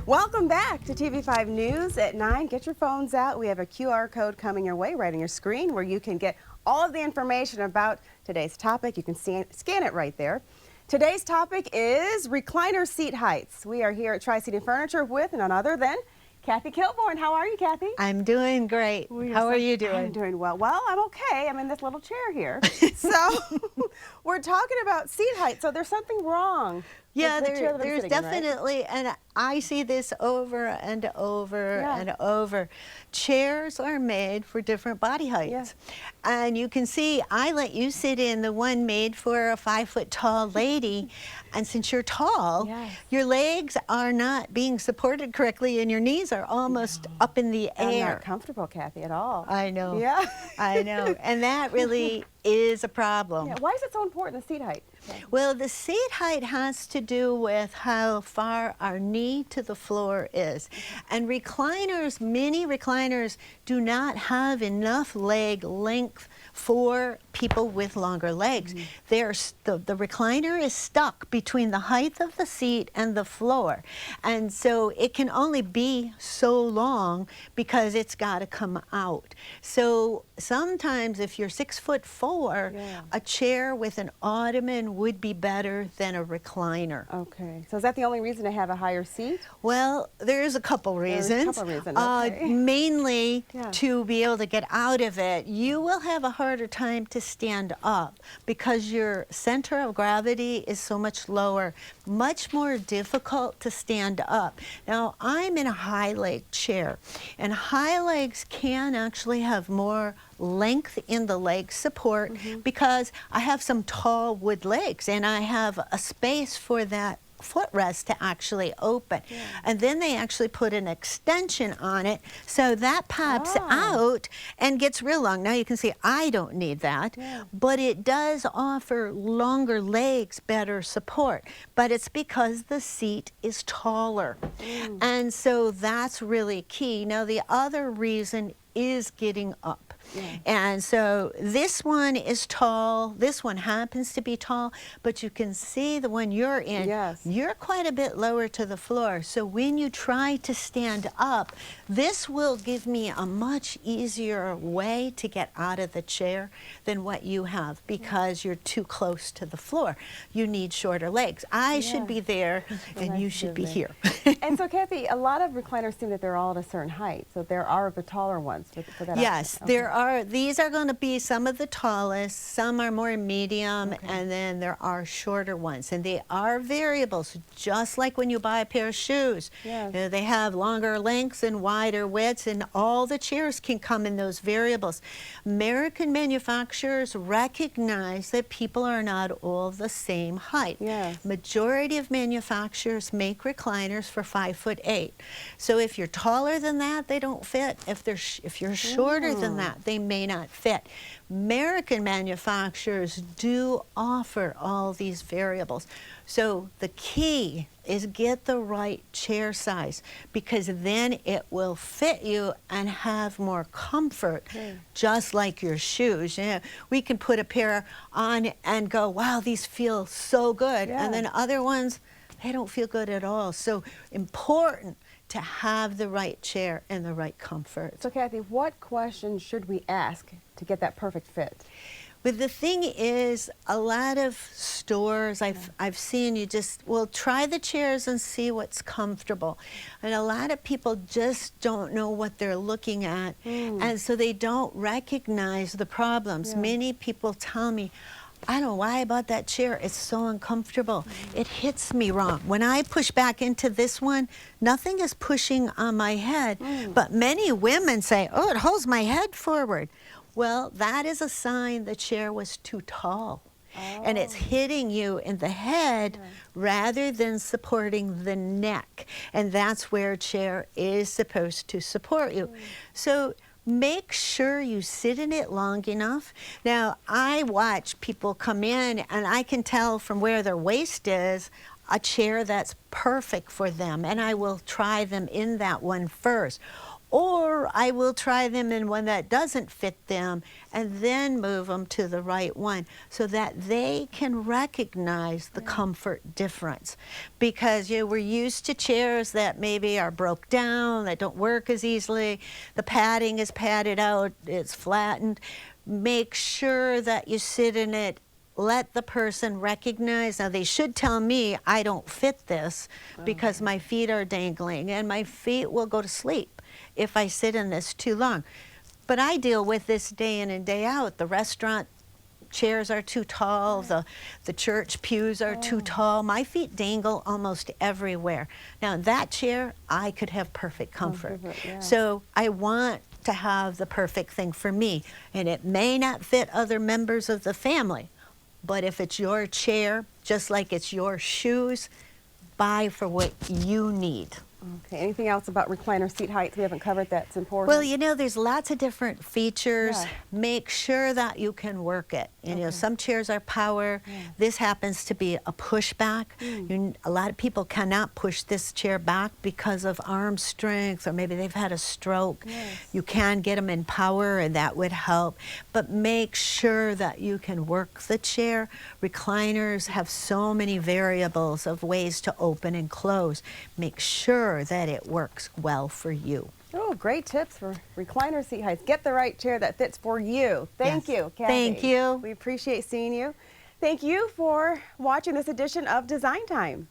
Welcome back to TV5 News at 9. Get your phones out. We have a QR code coming your way right on your screen where you can get all of the information about today's topic. You can scan it right there. Today's topic is recliner seat heights. We are here at Tri-Seating Furniture with none other than Kathy Kilborn. How are you, Kathy? I'm doing great. How are you doing? I'm doing well. Well, I'm okay. I'm in this little chair here. So we're talking about seat height. So there's something wrong. Yeah, there's definitely, and I see this over and over and over. Chairs are made for different body heights. Yeah. And you can see, I let you sit in the one made for a 5-foot tall lady. And since you're tall, your legs are not being supported correctly and your knees are almost up in the air. I'm not comfortable, Kathy, at all. I know. Yeah. I know. And that really is a problem. Yeah. Why is it so important, the seat height? Well, the seat height has to do with how far our knee to the floor is. And recliners, many recliners, do not have enough leg length for people with longer legs. The recliner is stuck between the height of the seat and the floor. And so it can only be so long because it's got to come out. So sometimes if you're 6'4", a chair with an ottoman would be better than a recliner. Okay. So is that the only reason to have a higher seat? Well, there's a couple reasons. There's a couple reasons. Okay. Mainly to be able to get out of it. You will have a harder time to stand up because your center of gravity is so much lower, much more difficult to stand up. Now, I'm in a high leg chair, and high legs can actually have more length in the leg support because I have some tall wood legs and I have a space for that footrest to actually open. And then they actually put an extension on it so that pops out and gets real long. Now you can see I don't need that, but it does offer longer legs, better support, but it's because the seat is taller. And so that's really key. Now the other reason is getting up. And so this one is tall, this one happens to be tall, but you can see the one you're in, you're quite a bit lower to the floor. So when you try to stand up, this will give me a much easier way to get out of the chair than what you have because you're too close to the floor. You need shorter legs. I should be there and you should be here. And so Kathy, a lot of recliners seem that they're all at a certain height, so there are the taller ones for that. Yes, there are. These are going to be some of the tallest, some are more medium, and then there are shorter ones. And they are variables, just like when you buy a pair of shoes. They have longer lengths and wider widths, and all the chairs can come in those variables. American manufacturers recognize that people are not all the same height. Majority of manufacturers make recliners for 5'8". So if you're taller than that, they don't fit. If you're shorter than that, they may not fit. American manufacturers do offer all these variables. So the key is get the right chair size because then it will fit you and have more comfort, just like your shoes. We can put a pair on and go, wow, these feel so good. And then other ones, they don't feel good at all. So important to have the right chair and the right comfort. So Kathy, what questions should we ask to get that perfect fit? But the thing is, a lot of stores I've seen, you just, well, try the chairs and see what's comfortable. And a lot of people just don't know what they're looking at. And so they don't recognize the problems. Many people tell me, I don't know why I bought that chair. It's so uncomfortable. It hits me wrong. When I push back into this one, nothing is pushing on my head. But many women say, oh, it holds my head forward. Well, that is a sign the chair was too tall. And it's hitting you in the head rather than supporting the neck. And that's where a chair is supposed to support you. So make sure you sit in it long enough. Now, I watch people come in and I can tell from where their waist is a chair that's perfect for them, and I will try them in that one first. or I will try them in one that doesn't fit them and then move them to the right one so that they can recognize the comfort difference. Because we're used to chairs that maybe are broke down, that don't work as easily, the padding is padded out, it's flattened. Make sure that you sit in it. Let the person recognize. Now, they should tell me I don't fit this because my feet are dangling, and my feet will go to sleep if I sit in this too long. But I deal with this day in and day out. The restaurant chairs are too tall, the church pews are too tall. My feet dangle almost everywhere. Now, in that chair, I could have perfect comfort. So I want to have the perfect thing for me, and it may not fit other members of the family. But if it's your chair, just like it's your shoes, buy for what you need. Okay, anything else about recliner seat heights we haven't covered that's important? Well, there's lots of different features. Yeah. Make sure that you can work it. Some chairs are power. This happens to be a pushback. A lot of people cannot push this chair back because of arm strength, or maybe they've had a stroke. You can get them in power, and that would help. But make sure that you can work the chair. Recliners have so many variables of ways to open and close. Make sure that it works well for you. Oh, great tips for recliner seat heights. Get the right chair that fits for you. Thank you, Kathy. Thank you. We appreciate seeing you. Thank you for watching this edition of Design Time.